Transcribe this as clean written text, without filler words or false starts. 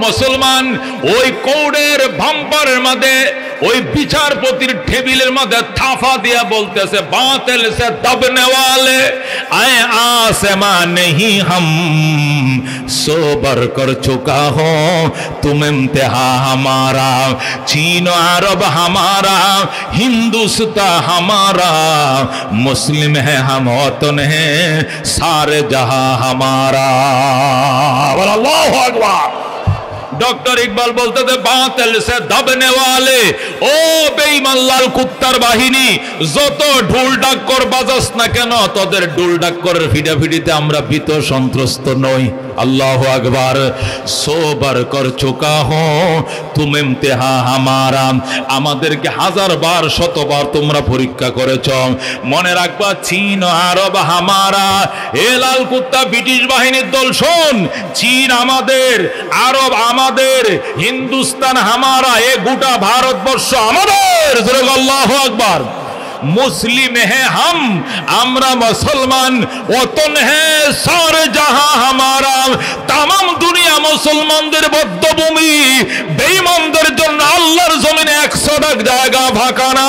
মুসলমান ওই কোর্টের বাম্পারের মধ্যে ওই বিচারপতির টেবিলের মধ্যে থাফা দিয়া বলতেছে বাতিল সে দবনে वाले आए आसमां नहीं हम सोबर कर चुका हो तुम इम्तिहा हमारा चीन अरब हमारा हिंदुस्तान हमारा मुस्लिम है हम वतन है सारे जहां हमारा अल्लाहु अकबर। डॉक्टर इकबाल बोलते थे बातिल से दबने वाले ओ बेईमान लाल कुत्तार बाहिनी যত ঢোল ডাক কর বাজাস না কেন তোদের ঢোল ডাক করার ফিডাফিডিতে আমরা ভীত সন্ত্রস্ত নই। আল্লাহু আকবার। সোবার কর চুকা হো তুম ইমতিহা হামারা, আমাদেরকে হাজারবার শতবার তোমরা পরীক্ষা করেছ। মনে রাখবা চীন আরব হামারা, এ লাল কুত্তা ব্রিটিশ বাহিনীর দল শোন, চীন আমাদের, আরব আমাদের, হিন্দুস্তান হামারা, এ গোটা ভারতবর্ষ আমাদের। আল্লাহু আকবার। मुस्लिम है हम, আমরা মুসলমান, ওতন है सारे जहां हमारा, तमाम दुनिया মুসলমানদের বদ্ধভূমি। বেঈমানদের জন্য আল্লাহর জমিনে 100 জায়গা ফাঁকা না।